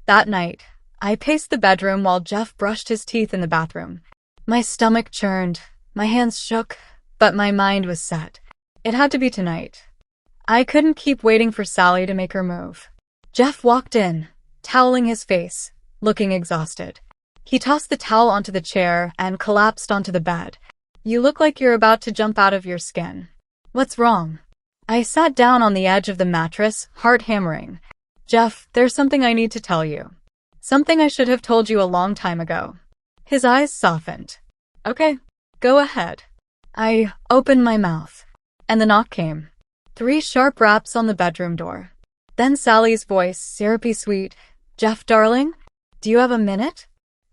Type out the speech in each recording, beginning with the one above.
That night, I paced the bedroom while Jeff brushed his teeth in the bathroom. My stomach churned, my hands shook, but my mind was set. It had to be tonight. I couldn't keep waiting for Sally to make her move. Jeff walked in, toweling his face, looking exhausted. He tossed the towel onto the chair and collapsed onto the bed. "You look like you're about to jump out of your skin. What's wrong?" I sat down on the edge of the mattress, heart hammering. "Jeff, there's something I need to tell you. Something I should have told you a long time ago." His eyes softened. "Okay, go ahead." I opened my mouth, and the knock came. 3 sharp raps on the bedroom door. Then Sally's voice, syrupy sweet. "Jeff, darling, do you have a minute?"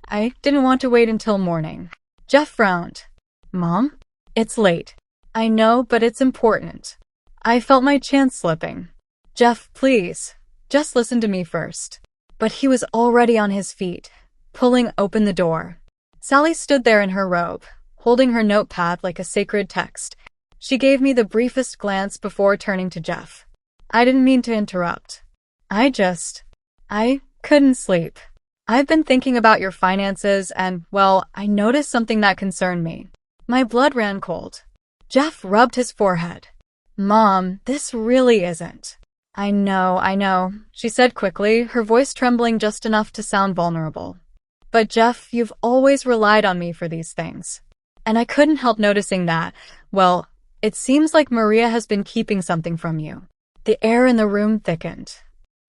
I didn't want to wait until morning. Jeff frowned. "Mom? It's late. I know, but it's important." I felt my chance slipping. "Jeff, please, just listen to me first." But he was already on his feet, pulling open the door. Sally stood there in her robe, holding her notepad like a sacred text. She gave me the briefest glance before turning to Jeff. "I didn't mean to interrupt. I couldn't sleep. I've been thinking about your finances and, well, I noticed something that concerned me." My blood ran cold. Jeff rubbed his forehead. "Mom, this really isn't." I know, she said quickly, her voice trembling just enough to sound vulnerable. "But Jeff, you've always relied on me for these things. And I couldn't help noticing that, well, it seems like Maria has been keeping something from you." The air in the room thickened.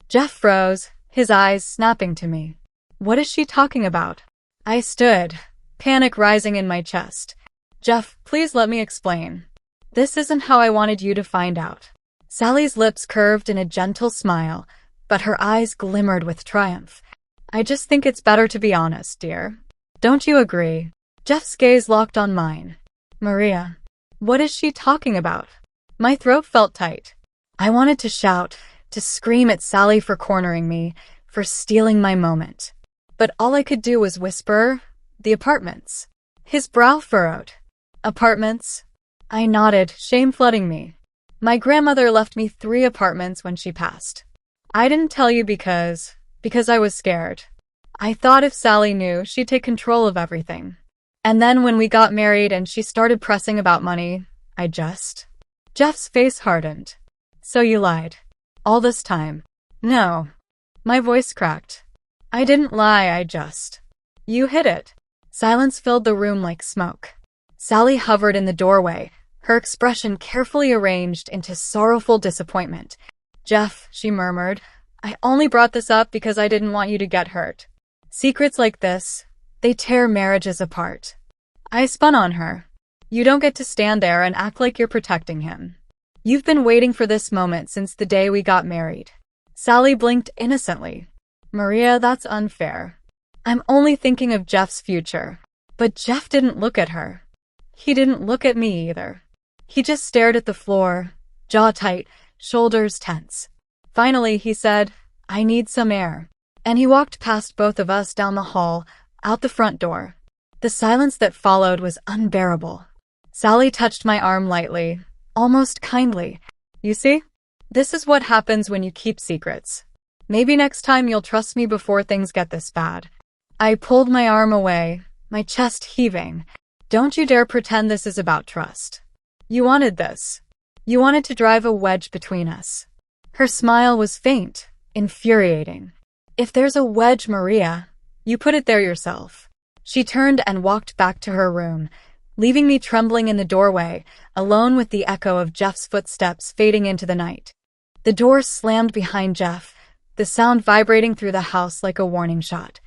Jeff froze, his eyes snapping to me. "What is she talking about?" I stood, panic rising in my chest. "Jeff, please let me explain. This isn't how I wanted you to find out." Sally's lips curved in a gentle smile, but her eyes glimmered with triumph. "I just think it's better to be honest, dear. Don't you agree?" Jeff's gaze locked on mine. "Maria, what is she talking about?" My throat felt tight. I wanted to shout, to scream at Sally for cornering me, for stealing my moment. But all I could do was whisper, "The apartments." His brow furrowed. "Apartments?" I nodded, shame flooding me. "My grandmother left me 3 apartments when she passed. I didn't tell you because I was scared. I thought if Sally knew, she'd take control of everything. And then when we got married and she started pressing about money, Jeff's face hardened. "So you lied. All this time?" "No." My voice cracked. "I didn't lie, You hid it." Silence filled the room like smoke. Sally hovered in the doorway, her expression carefully arranged into sorrowful disappointment. "Jeff," she murmured, "I only brought this up because I didn't want you to get hurt. Secrets like this, they tear marriages apart." I spun on her. "You don't get to stand there and act like you're protecting him. You've been waiting for this moment since the day we got married." Sally blinked innocently. "Maria, that's unfair. I'm only thinking of Jeff's future." But Jeff didn't look at her. He didn't look at me either. He just stared at the floor, jaw tight, shoulders tense. Finally, he said, "I need some air." And he walked past both of us down the hall, out the front door. The silence that followed was unbearable. Sally touched my arm lightly, almost kindly. "You see? This is what happens when you keep secrets. Maybe next time you'll trust me before things get this bad." I pulled my arm away, my chest heaving. "Don't you dare pretend this is about trust. You wanted this. You wanted to drive a wedge between us." Her smile was faint, infuriating. "If there's a wedge, Maria, you put it there yourself." She turned and walked back to her room, leaving me trembling in the doorway, alone with the echo of Jeff's footsteps fading into the night. The door slammed behind Jeff, the sound vibrating through the house like a warning shot.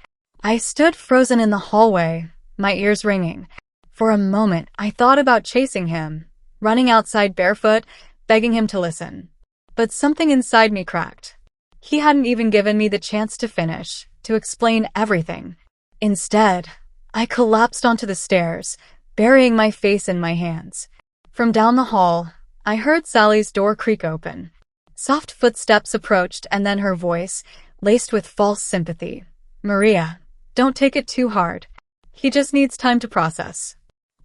I stood frozen in the hallway, my ears ringing. For a moment, I thought about chasing him, running outside barefoot, begging him to listen. But something inside me cracked. He hadn't even given me the chance to finish, to explain everything. Instead, I collapsed onto the stairs, burying my face in my hands. From down the hall, I heard Sally's door creak open. Soft footsteps approached, and then her voice, laced with false sympathy. "Maria, don't take it too hard. He just needs time to process."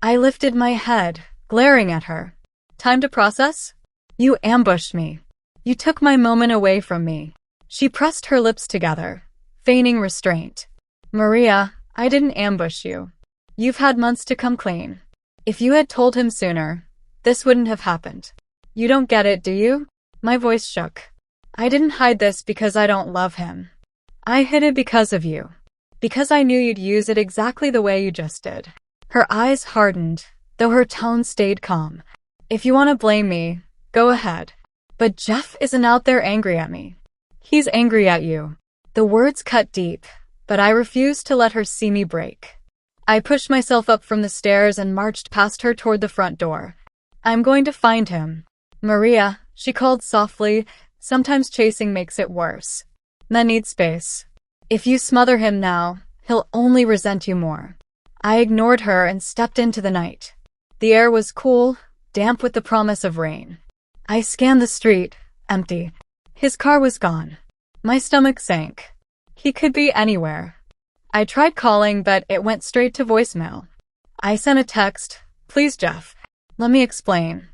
I lifted my head, glaring at her. "Time to process? You ambushed me. You took my moment away from me." She pressed her lips together, feigning restraint. Maria, I didn't ambush you. You've had months to come clean. If you had told him sooner, this wouldn't have happened. You don't get it, do you? My voice shook. I didn't hide this because I don't love him. I hid it because of you. Because I knew you'd use it exactly the way you just did. Her eyes hardened, though her tone stayed calm. If you want to blame me, go ahead. But Jeff isn't out there angry at me. He's angry at you. The words cut deep, but I refused to let her see me break. I pushed myself up from the stairs and marched past her toward the front door. I'm going to find him. Maria, she called softly, sometimes chasing makes it worse. Men need space. If you smother him now, he'll only resent you more. I ignored her and stepped into the night. The air was cool, damp with the promise of rain. I scanned the street, empty. His car was gone. My stomach sank. He could be anywhere. I tried calling, but it went straight to voicemail. I sent a text, "Please, Jeff, let me explain.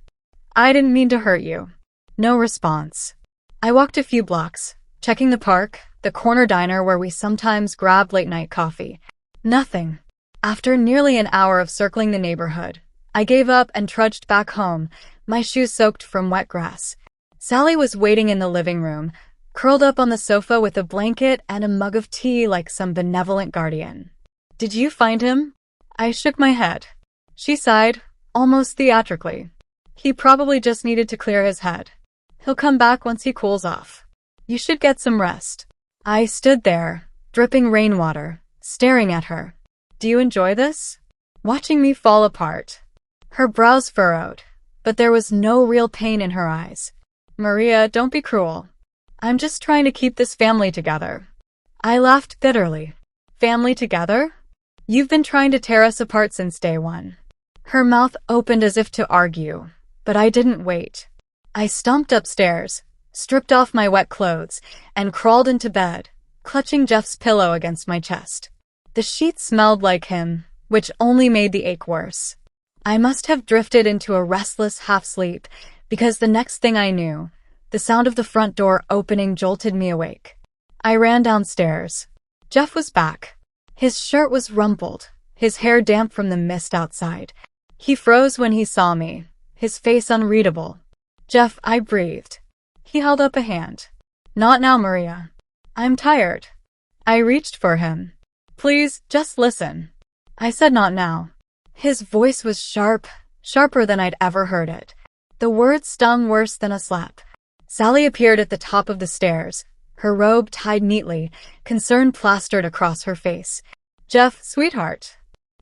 I didn't mean to hurt you." No response. I walked a few blocks, checking the park, the corner diner where we sometimes grabbed late-night coffee. Nothing. After nearly an hour of circling the neighborhood, I gave up and trudged back home, my shoes soaked from wet grass. Sally was waiting in the living room, curled up on the sofa with a blanket and a mug of tea like some benevolent guardian. "Did you find him?" I shook my head. She sighed, almost theatrically. "He probably just needed to clear his head. He'll come back once he cools off. You should get some rest." I stood there, dripping rainwater, staring at her. "Do you enjoy this?" Watching me fall apart. Her brows furrowed, but there was no real pain in her eyes. "Maria, don't be cruel. I'm just trying to keep this family together." I laughed bitterly. "Family together? You've been trying to tear us apart since day one." Her mouth opened as if to argue, but I didn't wait. I stomped upstairs, stripped off my wet clothes, and crawled into bed, clutching Jeff's pillow against my chest. The sheets smelled like him, which only made the ache worse. I must have drifted into a restless half-sleep, because the next thing I knew, the sound of the front door opening jolted me awake. I ran downstairs. Jeff was back. His shirt was rumpled, his hair damp from the mist outside. He froze when he saw me, his face unreadable. "Jeff," I breathed. He held up a hand. "Not now, Maria. I'm tired." I reached for him. "Please, just listen." I said not now. His voice was sharp, sharper than I'd ever heard it. The words stung worse than a slap. Sally appeared at the top of the stairs, her robe tied neatly, concern plastered across her face. "Jeff, sweetheart.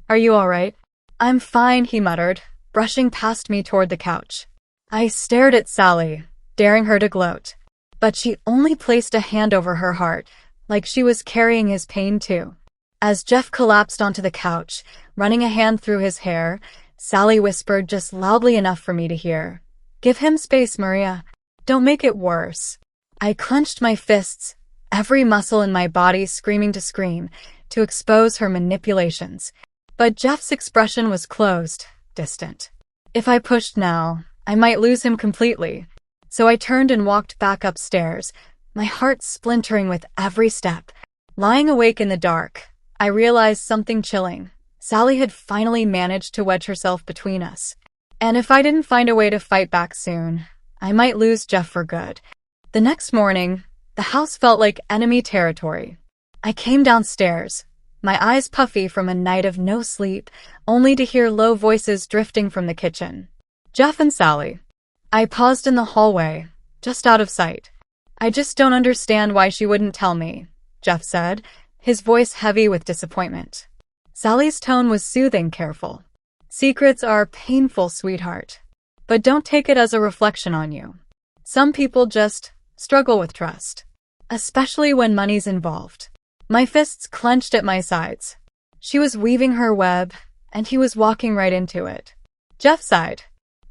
Are you all right?" "I'm fine," he muttered, brushing past me toward the couch. I stared at Sally, daring her to gloat. But she only placed a hand over her heart, like she was carrying his pain too. As Jeff collapsed onto the couch, running a hand through his hair, Sally whispered just loudly enough for me to hear, "Give him space, Maria. Don't make it worse." I clenched my fists, every muscle in my body screaming to scream, to expose her manipulations. But Jeff's expression was closed, distant. If I pushed now, I might lose him completely. So I turned and walked back upstairs, my heart splintering with every step. Lying awake in the dark, I realized something chilling. Sally had finally managed to wedge herself between us. And if I didn't find a way to fight back soon, I might lose Jeff for good. The next morning, the house felt like enemy territory. I came downstairs, my eyes puffy from a night of no sleep, only to hear low voices drifting from the kitchen. "Jeff and Sally." I paused in the hallway, just out of sight. "I just don't understand why she wouldn't tell me," Jeff said, his voice heavy with disappointment. Sally's tone was soothing, careful. "Secrets are painful, sweetheart. But don't take it as a reflection on you. Some people just struggle with trust, especially when money's involved." My fists clenched at my sides. She was weaving her web, and he was walking right into it. Jeff sighed.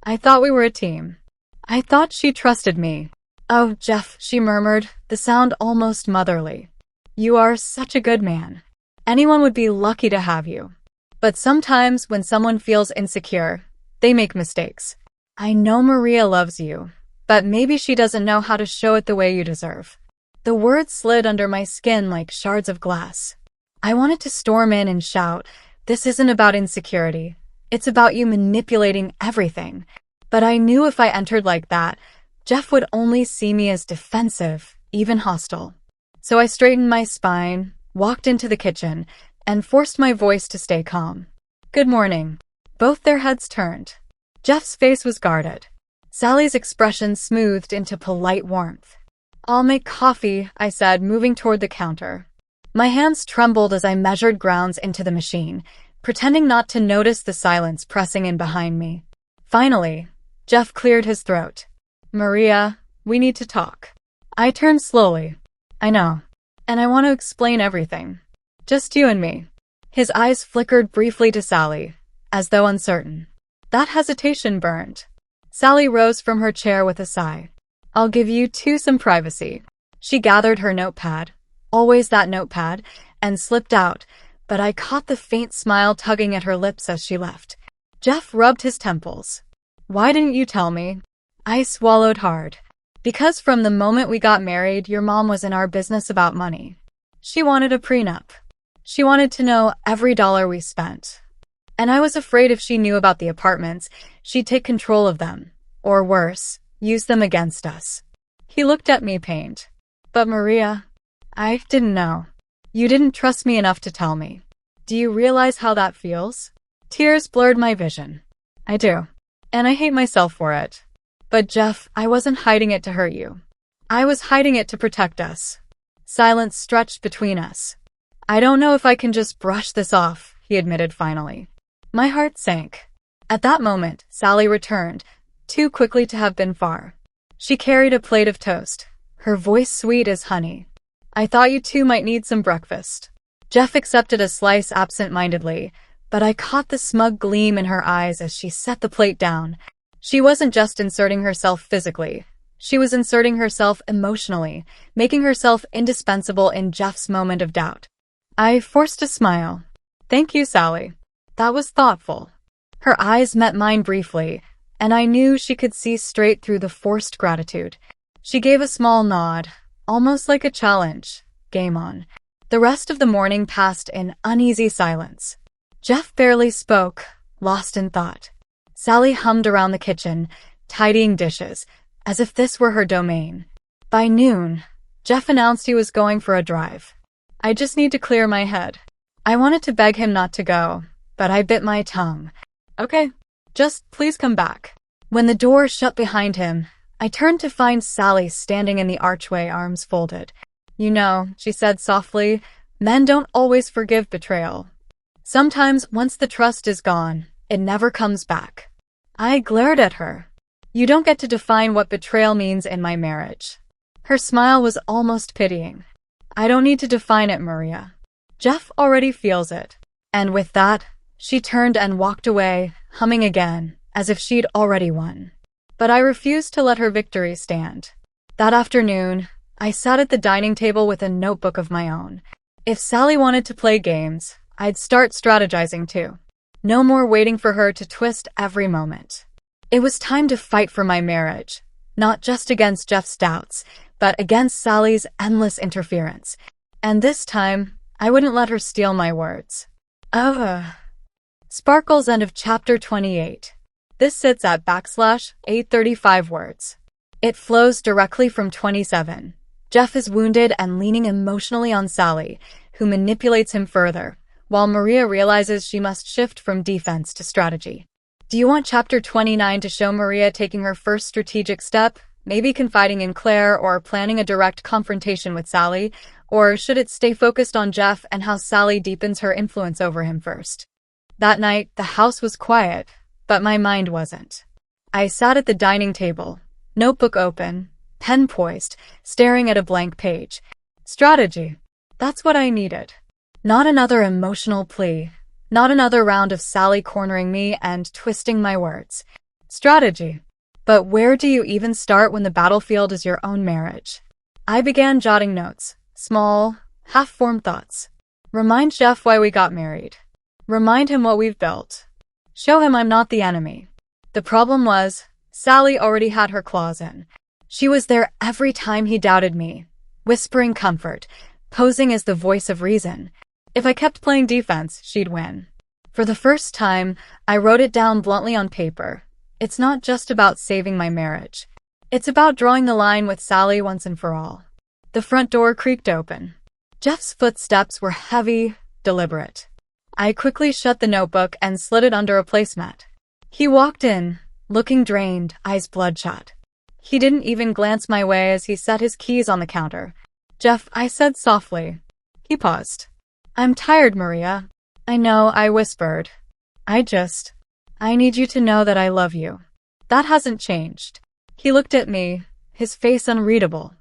"I thought we were a team. I thought she trusted me." "Oh, Jeff," she murmured, the sound almost motherly. "You are such a good man. Anyone would be lucky to have you. But sometimes when someone feels insecure, they make mistakes. I know Maria loves you, but maybe she doesn't know how to show it the way you deserve." The words slid under my skin like shards of glass. I wanted to storm in and shout, "This isn't about insecurity. It's about you manipulating everything." But I knew if I entered like that, Jeff would only see me as defensive, even hostile. So I straightened my spine, walked into the kitchen, and forced my voice to stay calm. "Good morning." Both their heads turned. Jeff's face was guarded. Sally's expression smoothed into polite warmth. "I'll make coffee," I said, moving toward the counter. My hands trembled as I measured grounds into the machine, pretending not to notice the silence pressing in behind me. Finally, Jeff cleared his throat. "Maria, we need to talk." I turned slowly. "I know. And I want to explain everything. Just you and me." His eyes flickered briefly to Sally, as though uncertain. That hesitation burned. Sally rose from her chair with a sigh. "I'll give you two some privacy." She gathered her notepad, always that notepad, and slipped out, but I caught the faint smile tugging at her lips as she left. Jeff rubbed his temples. "Why didn't you tell me?" I swallowed hard. "Because from the moment we got married, your mom was in our business about money. She wanted a prenup. She wanted to know every dollar we spent. And I was afraid if she knew about the apartments, she'd take control of them, or worse, use them against us." He looked at me pained. "But Maria, I didn't know. You didn't trust me enough to tell me. Do you realize how that feels?" Tears blurred my vision. "I do. And I hate myself for it. But Jeff, I wasn't hiding it to hurt you. I was hiding it to protect us." Silence stretched between us. "I don't know if I can just brush this off," he admitted finally. My heart sank. At that moment, Sally returned, too quickly to have been far. She carried a plate of toast, her voice sweet as honey. "I thought you two might need some breakfast." Jeff accepted a slice absent-mindedly, but I caught the smug gleam in her eyes as she set the plate down. She wasn't just inserting herself physically. She was inserting herself emotionally, making herself indispensable in Jeff's moment of doubt. I forced a smile. "Thank you, Sally. That was thoughtful." Her eyes met mine briefly, and I knew she could see straight through the forced gratitude. She gave a small nod, almost like a challenge. Game on. The rest of the morning passed in uneasy silence. Jeff barely spoke, lost in thought. Sally hummed around the kitchen, tidying dishes, as if this were her domain. By noon, Jeff announced he was going for a drive. "I just need to clear my head." I wanted to beg him not to go, but I bit my tongue. "Okay, just please come back." When the door shut behind him, I turned to find Sally standing in the archway, arms folded. "You know," she said softly, "men don't always forgive betrayal. Sometimes, once the trust is gone, it never comes back." I glared at her. "You don't get to define what betrayal means in my marriage." Her smile was almost pitying. "I don't need to define it, Maria. Jeff already feels it." And with that, she turned and walked away, humming again, as if she'd already won. But I refused to let her victory stand. That afternoon, I sat at the dining table with a notebook of my own. If Sally wanted to play games, I'd start strategizing too. No more waiting for her to twist every moment. It was time to fight for my marriage, not just against Jeff's doubts, but against Sally's endless interference. And this time, I wouldn't let her steal my words. Sparkle's end of chapter 28. This sits at /835 words. It flows directly from 27. Jeff is wounded and leaning emotionally on Sally, who manipulates him further, while Maria realizes she must shift from defense to strategy. Do you want chapter 29 to show Maria taking her first strategic step, maybe confiding in Claire or planning a direct confrontation with Sally, or should it stay focused on Jeff and how Sally deepens her influence over him first? That night, the house was quiet, but my mind wasn't. I sat at the dining table, notebook open, pen poised, staring at a blank page. Strategy. That's what I needed. Not another emotional plea. Not another round of Sally cornering me and twisting my words. Strategy. But where do you even start when the battlefield is your own marriage? I began jotting notes, small, half-formed thoughts. Remind Jeff why we got married. Remind him what we've built. Show him I'm not the enemy. The problem was, Sally already had her claws in. She was there every time he doubted me. whispering comfort, posing as the voice of reason. If I kept playing defense, she'd win. For the first time, I wrote it down bluntly on paper. It's not just about saving my marriage. It's about drawing the line with Sally once and for all. The front door creaked open. Jeff's footsteps were heavy, deliberate. I quickly shut the notebook and slid it under a placemat. He walked in, looking drained, eyes bloodshot. He didn't even glance my way as he set his keys on the counter. "Jeff," I said softly. He paused. "I'm tired, Maria." "I know," I whispered. I need you to know that I love you. That hasn't changed." He looked at me, his face unreadable.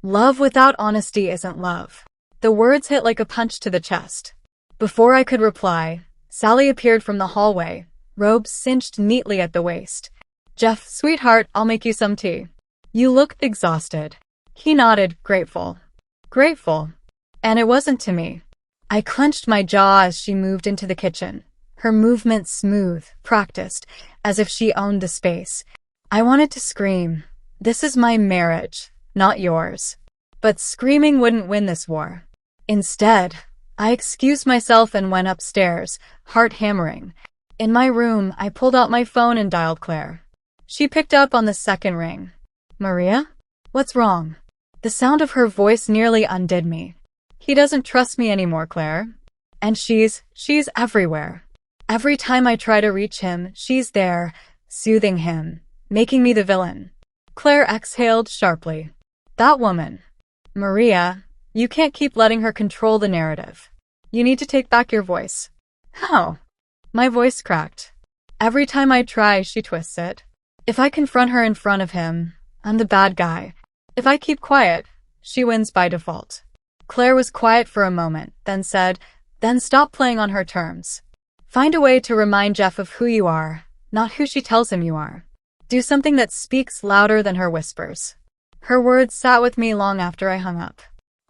Love without honesty isn't love. The words hit like a punch to the chest. Before I could reply, Sally appeared from the hallway, robes cinched neatly at the waist. "Jeff, sweetheart, I'll make you some tea." "You look exhausted." He nodded, grateful. Grateful. And it wasn't to me. I clenched my jaw as she moved into the kitchen, her movements smooth, practiced, as if she owned the space. I wanted to scream, "This is my marriage, not yours." But screaming wouldn't win this war. Instead, I excused myself and went upstairs, heart hammering. In my room, I pulled out my phone and dialed Claire. She picked up on the second ring. "Maria? What's wrong?" The sound of her voice nearly undid me. "He doesn't trust me anymore, Claire. And she's everywhere. Every time I try to reach him, she's there, soothing him, making me the villain." Claire exhaled sharply. "That woman. Maria, you can't keep letting her control the narrative. You need to take back your voice." "How?" My voice cracked. "Every time I try, she twists it. If I confront her in front of him, I'm the bad guy. If I keep quiet, she wins by default." Claire was quiet for a moment, then said, "Then stop playing on her terms. Find a way to remind Jeff of who you are, not who she tells him you are. Do something that speaks louder than her whispers." Her words sat with me long after I hung up.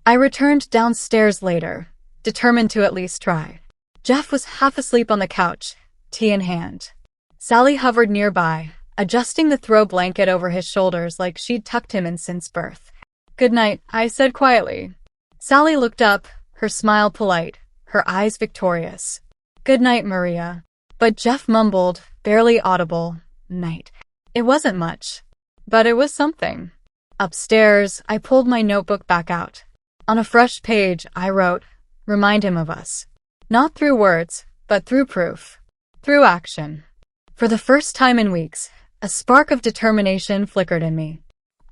I returned downstairs later, determined to at least try. Jeff was half asleep on the couch, tea in hand. Sally hovered nearby, adjusting the throw blanket over his shoulders like she'd tucked him in since birth. "Good night," I said quietly. Sally looked up, her smile polite, her eyes victorious. "Good night, Maria." But Jeff mumbled, barely audible, "Night." It wasn't much, but it was something. Upstairs, I pulled my notebook back out. On a fresh page, I wrote, "Remind him of us." Not through words, but through proof. Through action. For the first time in weeks, a spark of determination flickered in me.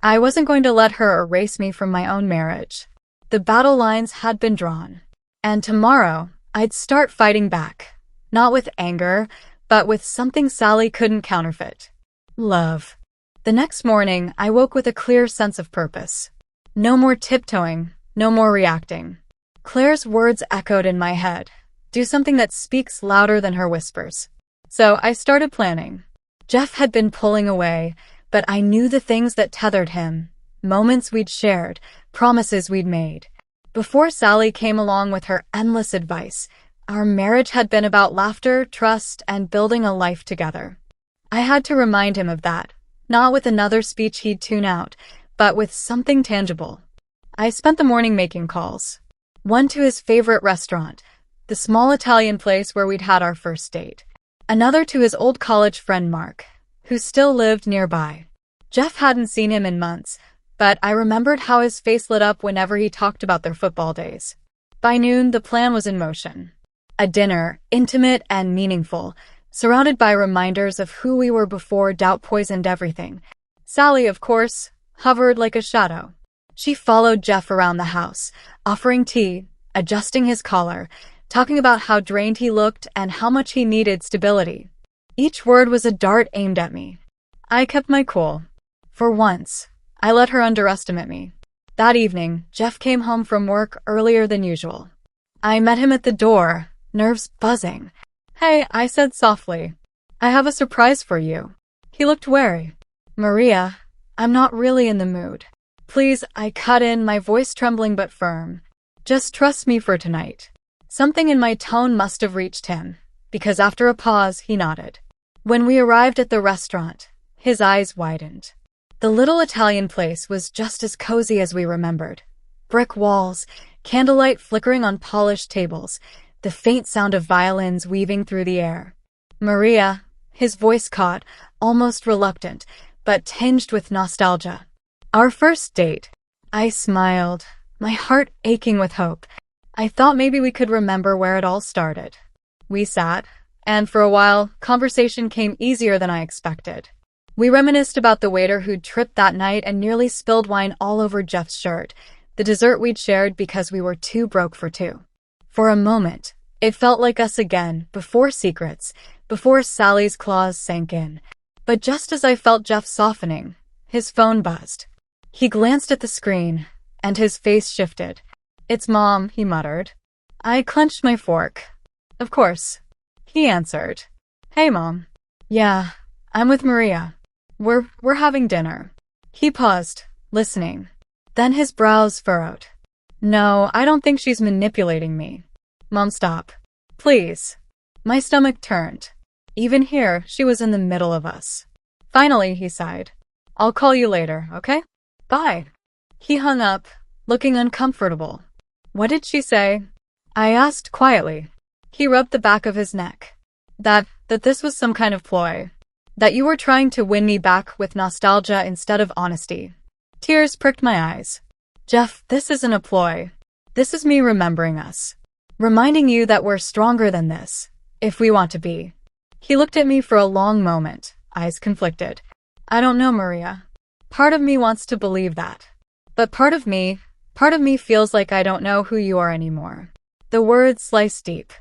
I wasn't going to let her erase me from my own marriage. The battle lines had been drawn. And tomorrow, I'd start fighting back. Not with anger, but with something Sally couldn't counterfeit. Love. The next morning, I woke with a clear sense of purpose. No more tiptoeing, no more reacting. Claire's words echoed in my head. Do something that speaks louder than her whispers. So I started planning. Jeff had been pulling away, but I knew the things that tethered him. Moments we'd shared, promises we'd made. Before Sally came along with her endless advice, our marriage had been about laughter, trust, and building a life together. I had to remind him of that, not with another speech he'd tune out, but with something tangible. I spent the morning making calls. One to his favorite restaurant, the small Italian place where we'd had our first date. Another to his old college friend Mark, who still lived nearby. Jeff hadn't seen him in months, but I remembered how his face lit up whenever he talked about their football days. By noon, the plan was in motion. A dinner, intimate and meaningful, surrounded by reminders of who we were before doubt poisoned everything. Sally, of course, hovered like a shadow. She followed Jeff around the house, offering tea, adjusting his collar, talking about how drained he looked and how much he needed stability. Each word was a dart aimed at me. I kept my cool. For once, I let her underestimate me. That evening, Jeff came home from work earlier than usual. I met him at the door, nerves buzzing. "Hey," I said softly. "I have a surprise for you." He looked wary. "Maria, I'm not really in the mood. Please," I cut in, my voice trembling but firm. "Just trust me for tonight." Something in my tone must have reached him, because after a pause, he nodded. When we arrived at the restaurant, his eyes widened. The little Italian place was just as cozy as we remembered. brick walls, candlelight flickering on polished tables, the faint sound of violins weaving through the air. Maria, his voice caught, almost reluctant, but tinged with nostalgia. Our first date. I smiled, my heart aching with hope. I thought maybe we could remember where it all started. We sat, and for a while, conversation came easier than I expected. We reminisced about the waiter who'd tripped that night and nearly spilled wine all over Jeff's shirt, the dessert we'd shared because we were too broke for two. For a moment, it felt like us again, before secrets, before Sally's claws sank in. But just as I felt Jeff softening, his phone buzzed. He glanced at the screen, and his face shifted. "It's Mom," he muttered. I clenched my fork. "Of course," he answered. "Hey, Mom." "Yeah, I'm with Maria. We're having dinner." He paused, listening. Then his brows furrowed. "No, I don't think she's manipulating me." "Mom, stop. Please." My stomach turned. Even here, she was in the middle of us. Finally, he sighed. "I'll call you later, okay? Bye." He hung up, looking uncomfortable. "What did she say?" I asked quietly. He rubbed the back of his neck. That this was some kind of ploy. That you were trying to win me back with nostalgia instead of honesty. Tears pricked my eyes. "Jeff, this isn't a ploy. This is me remembering us. Reminding you that we're stronger than this, if we want to be." He looked at me for a long moment, eyes conflicted. "I don't know, Maria. Part of me wants to believe that. But part of me feels like I don't know who you are anymore." The words sliced deep.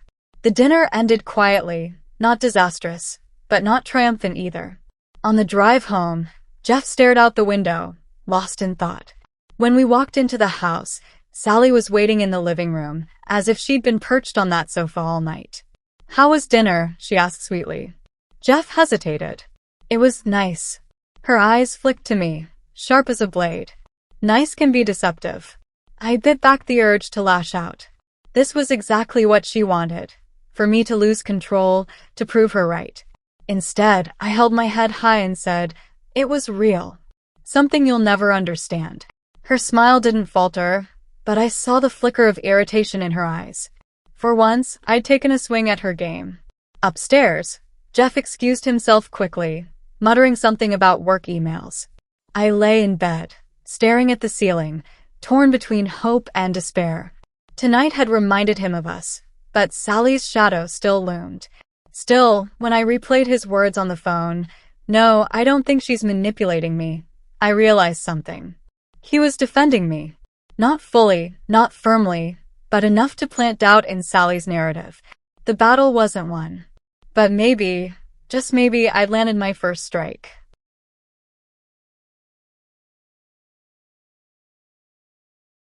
The dinner ended quietly, not disastrous, but not triumphant either. On the drive home, Jeff stared out the window, lost in thought. When we walked into the house, Sally was waiting in the living room, as if she'd been perched on that sofa all night. "How was dinner?" she asked sweetly. Jeff hesitated. "It was nice." Her eyes flicked to me, sharp as a blade. Nice can be deceptive. I bit back the urge to lash out. This was exactly what she wanted, for me to lose control, to prove her right. Instead, I held my head high and said, "It was real. Something you'll never understand." Her smile didn't falter, but I saw the flicker of irritation in her eyes. For once, I'd taken a swing at her game. Upstairs, Jeff excused himself quickly, muttering something about work emails. I lay in bed, staring at the ceiling, torn between hope and despair. Tonight had reminded him of us, but Sally's shadow still loomed. Still, when I replayed his words on the phone, "No, I don't think she's manipulating me," I realized something. He was defending me. Not fully, not firmly, but enough to plant doubt in Sally's narrative. The battle wasn't won. But maybe, just maybe, I'd landed my first strike.